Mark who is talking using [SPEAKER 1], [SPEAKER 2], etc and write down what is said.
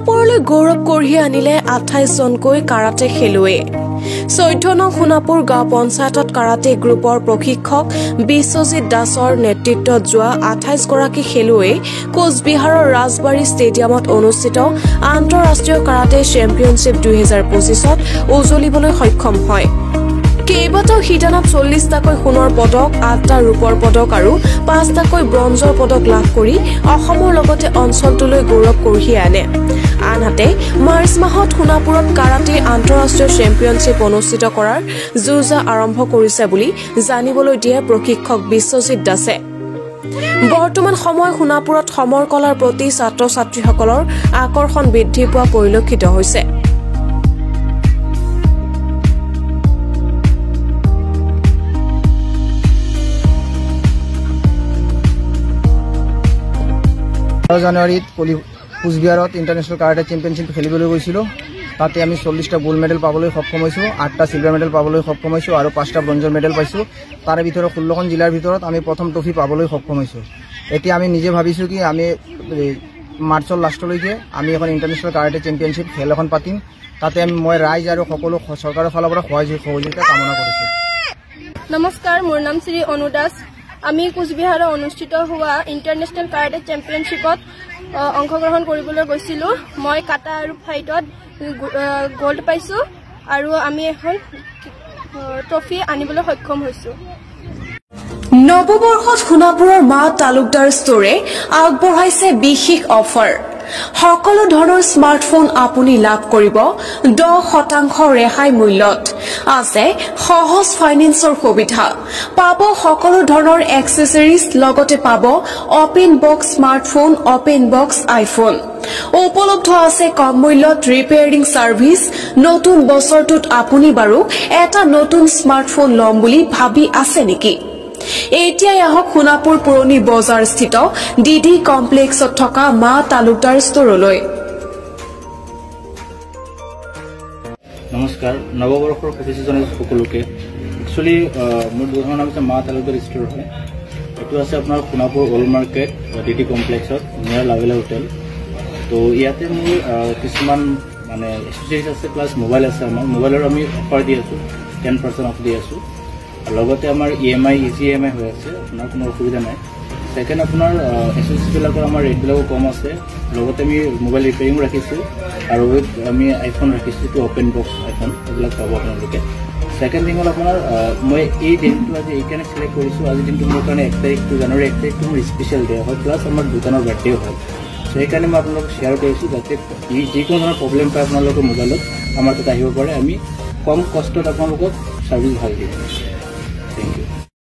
[SPEAKER 1] সোণাপুৰলৈ গৌৰৱ কঢ়িয়াই আনিলে 28 জনকৈ কাৰাটে খেলুৱৈ 14 নং সোণাপুৰ গাঁও পঞ্চায়তত কাৰাটে গ্ৰুপৰ প্ৰশিক্ষক বিশ্বজিৎ দাসৰ নেতৃত্বত যোৱা 28 গৰাকী খেলুৱৈ কোচবিহাৰৰ ৰাজবাৰী ষ্টেডিয়ামত অনুষ্ঠিত আন্তঃৰাষ্ট্ৰীয় কাৰাটে চেম্পিয়নশ্বিপ 2025ত উজলিবলৈ সক্ষম হয়। কেইবাটাও শিতানত 40টাকৈ সোণৰ পদক 8টা ৰূপৰ পদক আৰু 5টাকৈ ব্ৰঞ্জৰ পদক লাভ কৰি অসমৰ লগতে অঞ্চলটোলৈ গৌৰৱ কঢ়িয়াই আনে। আনহাতে মাৰ্চ মাহত সোণাপুৰত কাৰাটে আন্তঃৰাষ্ট্ৰীয় চেম্পিয়নশ্বিপ অনুষ্ঠিত কৰাৰ যুঁজা আৰম্ভ কৰিছে বুলি জানিবলৈ দিয়ে প্ৰশিক্ষক বিশ্বজিৎ দাসে। বৰ্তমান সময় সোণাপুৰত সমৰ কলাৰ প্ৰতি ছাত্ৰ ছাত্ৰীসকলৰ আকৰ্ষণ বৃদ্ধি পোৱা পৰিলক্ষিত হৈছে।
[SPEAKER 2] জানুৱাৰীত কোচবিহাৰত ইণ্টাৰনেশ্যনেল কাৰাটে চেম্পিয়নশ্বিপ খেলিবলৈ গৈছিলোঁ। তাতে আমি 40টা গোল্ড মেডেল পাবলৈ সক্ষম হৈছোঁ, 8টা চিলভাৰ মেডেল পাবলৈ সক্ষম হৈছোঁ আৰু 5টা ব্ৰঞ্জৰ মেডেল পাইছোঁ। তাৰে ভিতৰত 16খন জিলাৰ ভিতৰত আমি প্ৰথম ট্ৰফি পাবলৈ সক্ষম হৈছোঁ। এতিয়া আমি নিজে ভাবিছোঁ কি আমি মাৰ্চৰ লাষ্টলৈকে আমি এখন ইণ্টাৰনেশ্যনেল কাৰাটে চেম্পিয়নশ্বিপ খেল এখন পাতিম। তাতে মই ৰাইজ আৰু সকলো চৰকাৰৰ ফালৰ পৰা সহযোগিতা কামনা কৰিছোঁ।
[SPEAKER 3] নমস্কাৰ, মোৰ নাম শ্ৰী অনু দাস। আমি কোচবিহাৰত অনুষ্ঠিত হোৱা ইণ্টাৰনেশ্যনেল কাৰাটে চেম্পিয়নশ্বিপত অংশগ্ৰহণ কৰিবলৈ গৈছিলোঁ। মই কাটা আৰু ফাইটত গোল্ড পাইছোঁ আৰু আমি এখন ট্ৰফি আনিবলৈ সক্ষম হৈছোঁ।
[SPEAKER 1] নৱবৰ্ষত সোণাপুৰৰ মা তালুকদাৰ ষ্টৰে আগবঢ়াইছে বিশেষ অফাৰ। সকলো ধৰণৰ স্মাৰ্টফোন আপুনি লাভ কৰিব 10% ৰেহাই মূল্যত। আছে সহজ ফাইনেন্সৰ সুবিধা, পাব সকলো ধৰণৰ এক্সেসৰিজ, লগতে পাব open box smartphone, open box iPhone. উপলব্ধ আছে কম মূল্যত ৰিপেয়াৰিং ছাৰ্ভিচ। নতুন বছৰটোত আপুনি বাৰু এটা নতুন স্মাৰ্টফোন ল'ম বুলি ভাবি আছে নেকি? এতিয়াই আহক সোণাপুৰ পুৰণি বজাৰ স্থিত ডিডি কমপ্লেক্সত থকা মা তালুকদাৰ ষ্টৰলৈ।
[SPEAKER 4] নমস্কাৰ, নৱবৰ্ষৰ শুভেচ্ছা জনাইছোঁ সকলোকে। একচুৱেলি মোৰ দোকানৰ নাম হৈছে মা তালুকদাৰ ষ্টৰ হয়। এইটো আছে আপোনাৰ সোণাপুৰ অল্ড মাৰ্কেট ডিডি কমপ্লেক্সত নিয়াৰ লাভেলা হোটেল। তো ইয়াতে মোৰ কিছুমান মানে এক্সেসৰিজ আছে, প্লাছ মোবাইল আছে। আমাৰ মোবাইলৰ আমি অফাৰ দি আছোঁ, 10% অফ দি আছোঁ। লগতে আমাৰ EMI ইজি EMI হৈ আছে, আপোনাৰ কোনো অসুবিধা নাই। ছেকেণ্ড আপোনাৰ এক্সেসৰিজবিলাকৰ আমাৰ ৰেটবিলাকো কম আছে। লগতে আমি মোবাইল ৰিপেয়াৰিঙো ৰাখিছোঁ আৰু আমি আইফোন ৰাখিছোঁ, যিটো অপেন বক্স আইফোন, এইবিলাক পাব আপোনালোকে। ছেকেণ্ড থিং হ'ল আপোনাৰ মই এই দিনটো আজি এইকাৰণে চিলেক্ট কৰিছোঁ। আজি দিনটো মোৰ কাৰণে 1 তাৰিখটো জানুৱাৰী 1 তাৰিখটো মোৰ স্পেচিয়েল ডে হয়, প্লাছ আমাৰ দোকানৰ বাৰ্থডেও হয়। চ' সেইকাৰণে মই আপোনালোকক শ্বেয়াৰ কৰিছোঁ যাতে যিকোনো ধৰণৰ প্ৰব্লেম পায় আপোনালোকৰ মোবাইলত আমাৰ তাত আহিব পাৰে। আমি কম কষ্টত আপোনালোকক ছাৰ্ভিচ ভাল দিম।